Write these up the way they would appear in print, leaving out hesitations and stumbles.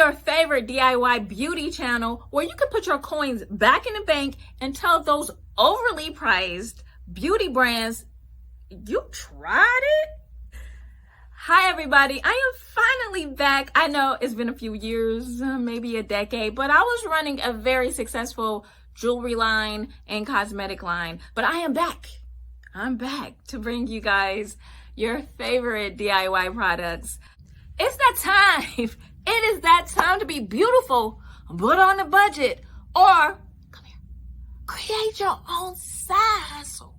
your favorite DIY beauty channel where you can put your coins back in the bank and tell those overly priced beauty brands you tried it. Hi everybody, I am finally back. I know it's been a few years, maybe a decade, but I was running a very successful jewelry line and cosmetic line, but I am back. I'm back to bring you guys your favorite DIY products. It's that time. It is that time to be beautiful, but on a budget, or come here, create your own side hustle.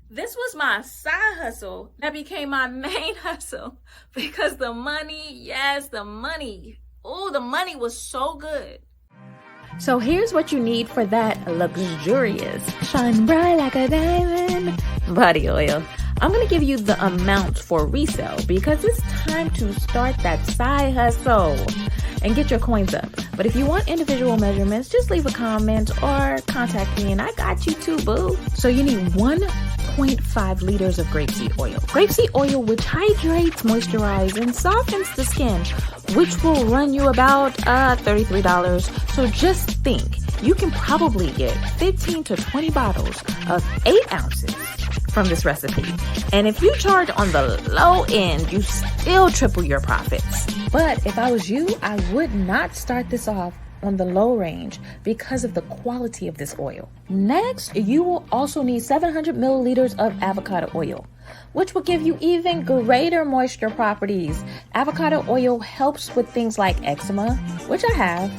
This was my side hustle that became my main hustle because the money, yes, the money. Oh, the money was so good. So here's what you need for that luxurious, shine bright like a diamond body oil. I'm going to give you the amount for resale because it's time to start that side hustle and get your coins up. But if you want individual measurements, just leave a comment or contact me and I got you too, boo. So you need 1.5 liters of grapeseed oil. Grapeseed oil, which hydrates, moisturizes, and softens the skin, which will run you about $33. So just think, you can probably get 15 to 20 bottles of 8 ounces from this recipe. And if you charge on the low end, you still triple your profits. But if I was you, I would not start this off on the low range because of the quality of this oil. Next, you will also need 700 milliliters of avocado oil, which will give you even greater moisture properties. Avocado oil helps with things like eczema, which I have.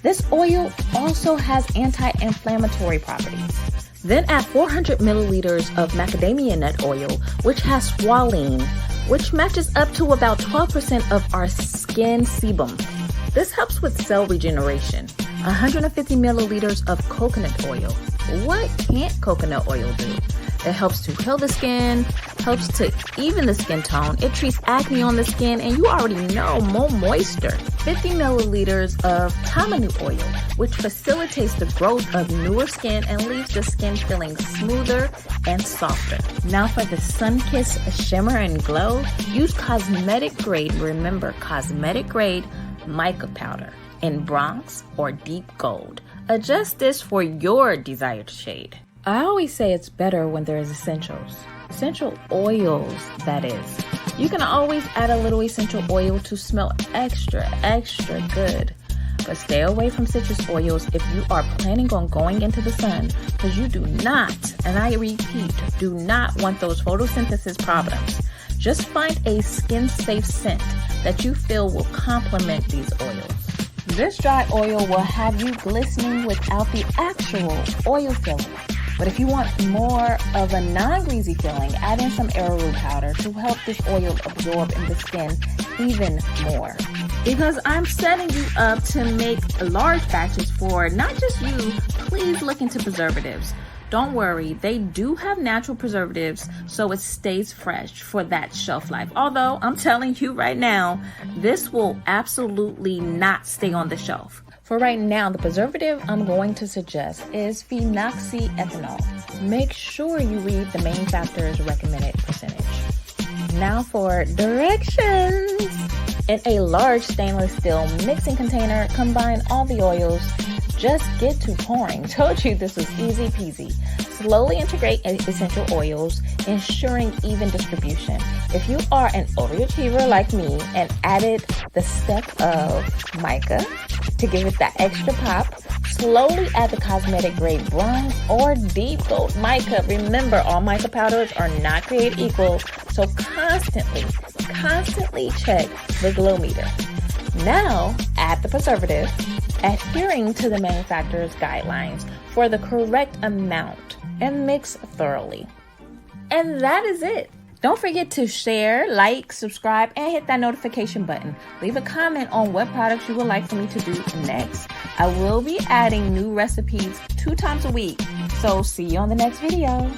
This oil also has anti-inflammatory properties. Then add 400 milliliters of macadamia nut oil, which has squalene, which matches up to about 12% of our skin sebum. This helps with cell regeneration. 150 milliliters of coconut oil. What can't coconut oil do? It helps to heal the skin, helps to even the skin tone. It treats acne on the skin, and you already know, more moisture. 50 milliliters of tamanu oil, which facilitates the growth of newer skin and leaves the skin feeling smoother and softer. Now for the sun-kissed shimmer and glow, use cosmetic grade, remember cosmetic grade mica powder in bronze or deep gold. Adjust this for your desired shade. I always say it's better when there is essentials. Essential oils, that is. You can always add a little essential oil to smell extra good. But stay away from citrus oils if you are planning on going into the sun, because you do not, and I repeat, do not want those photosynthesis problems. Just find a skin-safe scent that you feel will complement these oils. This dry oil will have you glistening without the actual oil filling. But if you want more of a non-greasy feeling, add in some arrowroot powder to help this oil absorb in the skin even more. Because I'm setting you up to make large batches for not just you, please look into preservatives. Don't worry, they do have natural preservatives, so it stays fresh for that shelf life. Although, I'm telling you right now, this will absolutely not stay on the shelf. For right now, the preservative I'm going to suggest is phenoxyethanol. Make sure you read the manufacturer's recommended percentage. Now for directions. In a large stainless steel mixing container, combine all the oils. Just get to pouring. Told you this was easy peasy. Slowly integrate essential oils, ensuring even distribution. If you are an overachiever like me and added the step of mica to give it that extra pop, slowly add the cosmetic grade bronze or deep gold mica. Remember, all mica powders are not created equal, so constantly check the glow meter. Now, add the preservative, adhering to the manufacturer's guidelines for the correct amount, and mix thoroughly. And that is it. Don't forget to share, like, subscribe, and hit that notification button. Leave a comment on what products you would like for me to do next. I will be adding new recipes 2 times a week, so see you on the next video.